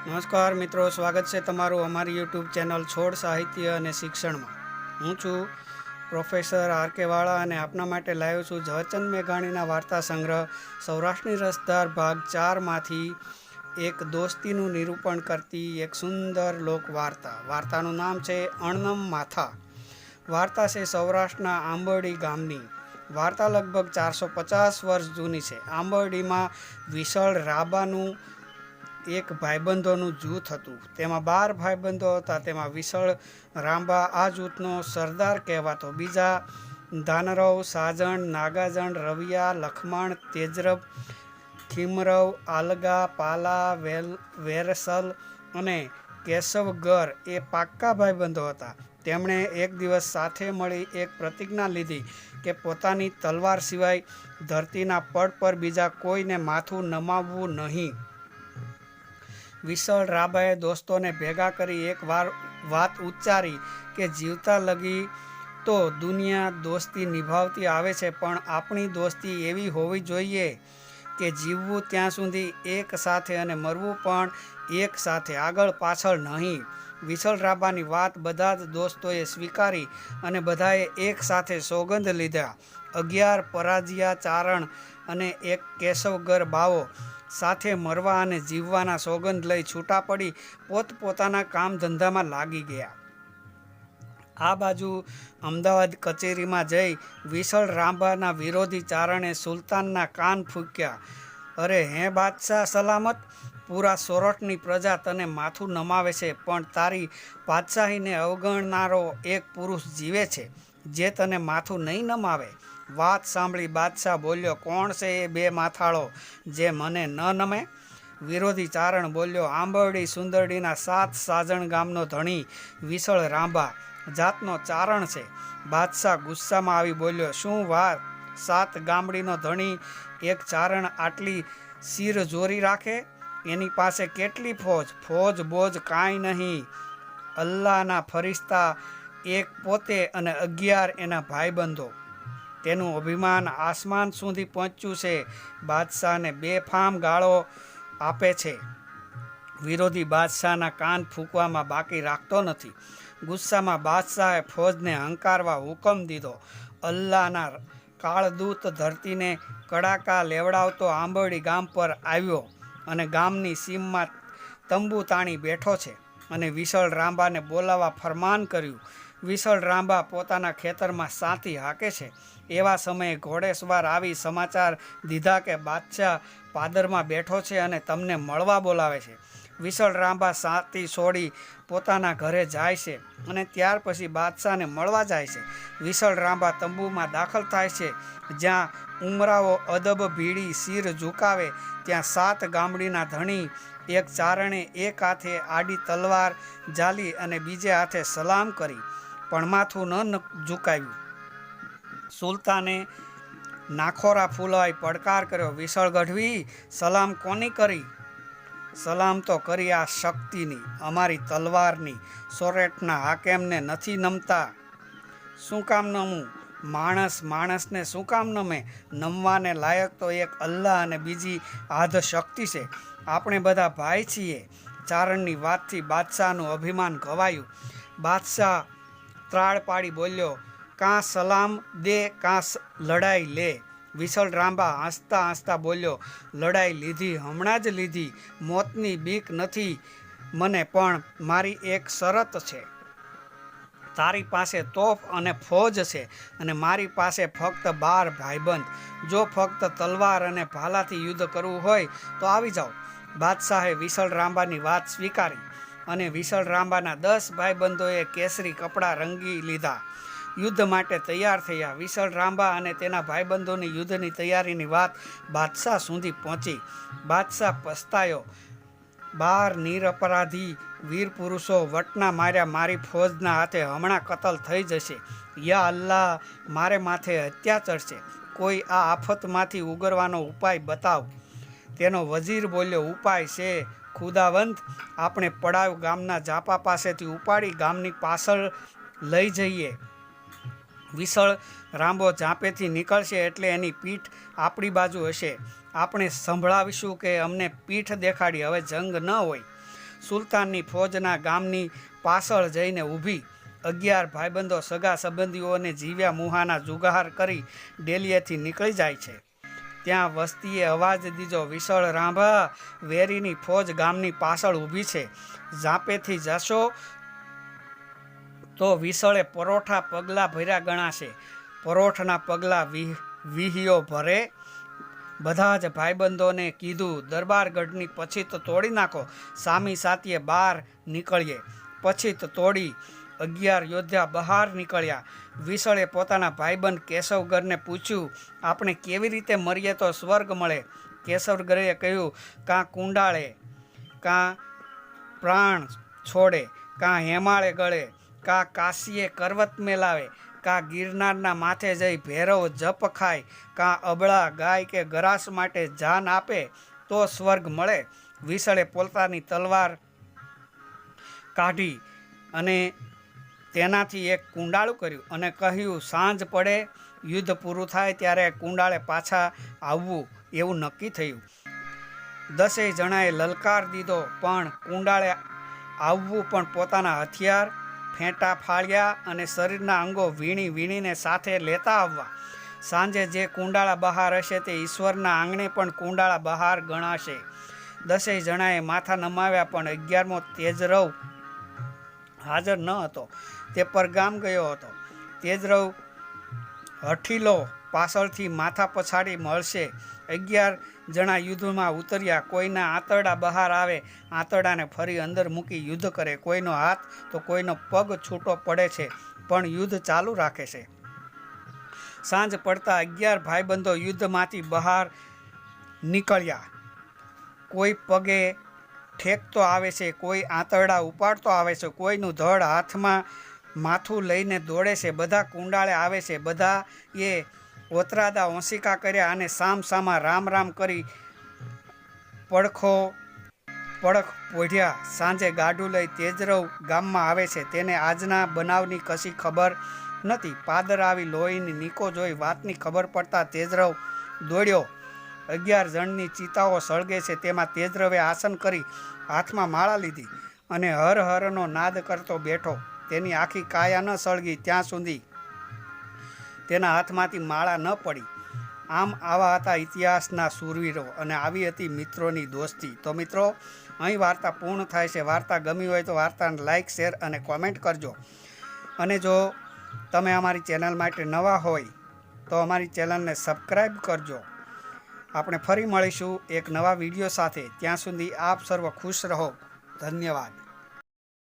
નમસ્કાર મિત્રો, સ્વાગત છે તમારું અમારી યુટ્યુબ ચેનલ છોડ સાહિત્ય અને શિક્ષણમાં. હું છું પ્રોફેસર આર કે વાળા અને આપના માટે લાવ્યો છું ઝવેરચંદ મેઘાણીના વાર્તા સંગ્રહ સૌરાષ્ટ્રની રસધાર ભાગ 4માંથી એક દોસ્તીનું નિરૂપણ કરતી એક સુંદર લોકવાર્તા. વાર્તાનું નામ છે અણનમ માથા. વાર્તા છે સૌરાષ્ટ્રના આંબરડી ગામની. વાર્તા લગભગ 450 વર્ષ જૂની છે. આંબરડીમાં વિશળ રાબાનું એક ભાઈબંધોનું જૂથ હતું. તેમાં 12 ભાઈબંધો હતા. તેમાં વિશળ રાંબા આ જૂથનો સરદાર કહેવાતો. બીજા ધાનરવ, સાજણ, નાગાજણ, રવિયા, લખમણ, તેજરબ, ખીમરવ, આલગા, પાલા, વેરસલ અને કેશવગર એ પાક્કા ભાઈબંધો હતા. તેમણે એક દિવસ સાથે મળી એક પ્રતિજ્ઞા લીધી કે પોતાની તલવાર સિવાય ધરતીના પડ પર બીજા કોઈને માથું નમાવવું નહીં. વિશળ રાબાએ દોસ્તોને ભેગા કરી એક વાત ઉચ્ચારી કે જીવતા લગી તો દુનિયા દોસ્તી નિભાવતી આવે છે, પણ આપણી દોસ્તી એવી હોવી જોઈએ કે જીવવું ત્યાં સુધી એક સાથે અને મરવું પણ એક સાથે, આગળ પાછળ નહીં. વિશળ રાબાની વાત બધા જ દોસ્તોએ સ્વીકારી અને બધાએ એક સાથે સોગંદ લીધા. 11 પરાજિયા ચારણ અને એક કેશવગર બાવો સાથે મરવા અને જીવવાના સોગંદ લઈ છૂટા પડી પોતપોતાના કામ ધંધામાં લાગી ગયા. આ બાજુ અમદાવાદ કચેરીમાં જઈ વિશળ રાંબાના વિરોધી ચારણે સુલતાનના કાન ફૂંક્યા. અરે હે બાદશાહ સલામત, પૂરા સોરઠની પ્રજા તને માથું નમાવે છે, પણ તારી બાદશાહીને અવગણનારો એક પુરુષ જીવે છે જે તને માથું નહીં નમાવે. વાત સાંભળી બાદશાહ બોલ્યો, કોણ છે એ 2 માથાળો જે મને ન નમે? વિરોધી ચારણ બોલ્યો, આંબરડી સુંદરડીના 7 સાજણ ગામનો ધણી વિશળ રાંબા જાતનો ચારણ છે. બાદશાહ ગુસ્સામાં આવી બોલ્યો, શું વાત, 7 ગામડીનો ધણી એક ચારણ આટલી શિરજોરી રાખે? એની પાસે કેટલી ફોજ? ફોજ બોજ કાંઈ નહીં. અલ્લાહના ફરિશ્તા એક પોતે અને 11 એના ભાઈબંધો. તેનું અભિમાન આસમાન સુધી પહોંચ્યું છે. બાદશાહને બેફામ ગાળો આપે છે. વિરોધી બાદશાહના કાન ફૂંકવામાં બાકી રાખતો નથી. ગુસ્સામાં બાદશાહે ફોજને હંકારવા હુકમ દીધો. અલ્લાહના કાળદૂત ધરતીને કડાકા લેવડાવતો આંબરડી ગામ પર આવ્યો અને ગામની સીમમાં તંબુ તાણી બેઠો છે અને વિશળ રાંબાને બોલાવવા ફરમાન કર્યું. વિશળ રાંબા પોતાના ખેતરમાં સાથી હાકે છે. એવા સમયે ઘોડેસવાર આવી સમાચાર દીધા કે બાદશાહ પાદરમાં બેઠો છે અને તમને મળવા બોલાવે છે. વિશળ રાંબા સાથી છોડી પોતાના ઘરે જાય છે અને ત્યાર પછી બાદશાહને મળવા જાય છે. વિશળ રાંબા તંબુમાં દાખલ થાય છે. જ્યાં ઉમરાઓ અદબ ભીડી શિર ઝુકાવે ત્યાં 7 ગામડીના ધણી એક ચારણે એક હાથે આડી તલવાર ઝાલી અને બીજે હાથે સલામ કરી, પણ માથું ન ઝુકાવ્યું. સુલતાને નાખોરા ફૂલાઈ પડકાર કર્યો, વિશળ ગઢવી, સલામ કોની કરી? સલામ તો કરી આ શક્તિની, અમારી તલવારની. સોરઠના હાકેમને નથી નમતા? શું કામ નમું? માણસને શું કામ નમે? નમવાને લાયક તો એક અલ્લાહ અને બીજી આધ શક્તિ છે. આપણે બધા ભાઈ છીએ. ચારણની વાતથી બાદશાહનું અભિમાન ઘવાયું. બાદશાહ ત્રાળ પાડી બોલ્યો, કાં સલામ દે કાં લડાઈ લે. વિશળ રાંબા હસતા હસતા બોલ્યો, લડાઈ લીધી, હમણાં જ લીધી. મોતની બીક નથી મને, પણ મારી એક શરત છે. તારી પાસે તોફ અને ફોજ છે અને મારી પાસે ફક્ત 12 ભાઈબંધ. જો ફક્ત તલવાર અને ભાલાથી યુદ્ધ કરવું હોય તો આવી જાઓ. બાદશાહે વિશળ રાંબાની વાત સ્વીકારી અને વિશળ રાંબાના 10 ભાઈબંધોએ કેસરી કપડાં રંગી લીધા. યુદ્ધ માટે તૈયાર થયા. વિશળ રાંબા અને તેના ભાઈબંધોની યુદ્ધની તૈયારીની વાત બાદશાહ સુધી પહોંચી. બાદશાહ પસ્તાયો. 12 નિરપરાધી વીર પુરુષો વટના માર્યા મારી ફોજના હાથે હમણાં કતલ થઈ જશે. યા અલ્લાહ, મારે માથે હત્યા ચડશે. કોઈ આ આફતમાંથી ઉગરવાનો ઉપાય બતાવ. તેનો વજીર બોલ્યો, ઉપાય છે ખુદાવંત, આપણે પડાવ ગામના જાપા પાસેથી ઉપાડી ગામની પાછળ લઈ જઈએ. વિશળ રાંબો ઝાંપેથી નીકળશે એટલે એની પીઠ આપણી બાજુ હશે. આપણે સંભળાવીશું કે અમને પીઠ દેખાડી, હવે જંગ ન હોય. સુલતાનની ફોજના ગામની પાછળ જઈને ઊભી. 11 ભાઈબંધો સગા સંબંધીઓને જીવ્યા મુહાના જુગાર કરી ડેલીએથી નીકળી જાય છે. ત્યાં વસ્તીએ અવાજ દીધો, વિસળ રાંભા, વેરીની ફોજ ગામની પાછળ ઊભી છે. ઝાંપેથી જશો તો વિસળે પરોઠા પગલાં ભર્યા ગણાશે. પરોઠના પગલાં વિહીઓ ભરે. બધા જ ભાઈબંધોને કીધું, દરબારગઢની પછીત તોડી નાખો. સામી સાતીએ બહાર નીકળીએ. પછીત તોડી 11 યોદ્ધા બહાર નીકળ્યા. વિસળે પોતાના ભાઈબંધ કેશવગરને પૂછ્યું, આપણે કેવી રીતે મરીએ તો સ્વર્ગ મળે? કેશવગરે કહ્યું, કાં કુંડાળે, કાં પ્રાણ છોડે, કાં હેમાળે ગળે, કાં કાશીએ કરવત મેલાવે, કાં ગિરનારના માથે જઈ ભૈરવ જપ ખાય, કાં અબળા ગાય કે ગરાસ માટે જાન આપે તો સ્વર્ગ મળે. વિસળે પોતાની તલવાર કાઢી અને તેનાથી એક કુંડાળું કર્યું અને કહ્યું, સાંજ પડે, યુદ્ધ પૂરું થાય ત્યારે કુંડાળે પાછા આવવું એવું નક્કી થયું. 10 જણાએ લલકાર દીધો, પણ કુંડાળે આવવું પણ પોતાના હથિયાર ફેંટા ફાળ્યા અને શરીરના અંગો વીણી વીણીને સાથે લેતા આવવા. સાંજે જે કુંડાળા બહાર હશે તે ઈશ્વરના આંગણે પણ કુંડાળા બહાર ગણાશે. 10 જણાએ માથા નમાવ્યા, પણ 11મો તેજરવ હાજર ન હતો. તે પરગામ ગયો હતો. તેજરવ હઠીલો પાછળથી માથા પછાડી મળશે. 11 જણા યુદ્ધમાં ઉતર્યા. કોઈના આંતરડા બહાર આવે, આંતરડાને ફરી અંદર મૂકી યુદ્ધ કરે. કોઈનો હાથ તો કોઈનો પગ છૂટો પડે છે, પણ યુદ્ધ ચાલુ રાખે છે. સાંજ પડતા 11 ભાઈબંધો યુદ્ધમાંથી બહાર નીકળ્યા. કોઈ પગે ઠેકતો આવે છે, કોઈ આંતરડા ઉપાડતો આવે છે, કોઈનું ધડ હાથમાં માથું લઈને દોડે છે. બધા કુંડાળે આવે છે. બધા એ ઓતરાદા ઓંસિકા કર્યા અને સામસામા રામ રામ કરી પડખ પોઢ્યા. સાંજે ગાડું લઈ તેજરવ ગામમાં આવે છે. તેને આજના બનાવની કશી ખબર નથી. પાદર આવી લોહીની નીકો જોઈ વાતની ખબર પડતા તેજરવ દોડ્યો. 11 જણની ચિતાઓ સળગે છે. તેમાં તેજરવે આસન કરી હાથમાં માળા લીધી અને હર હરનો નાદ કરતો બેઠો. તેની આખી કાયા ન સળગી ત્યાં સુધી તેના હાથમાંથી માળા ન પડી. આમ આવા હતા ઇતિહાસના શૂરવીરો અને આવી હતી મિત્રોની દોસ્તી. તો મિત્રો, અહીં વાર્તા પૂર્ણ થાય છે. વાર્તા ગમી હોય તો વાર્તાને લાઇક, શેર અને કોમેન્ટ કરજો. અને જો તમે અમારી ચેનલ માટે નવા હોય તો અમારી ચેનલને સબસ્ક્રાઈબ કરજો. આપણે ફરી મળીશું એક નવા વિડીયો સાથે. ત્યાં સુધી આપ સર્વ ખુશ રહો. ધન્યવાદ.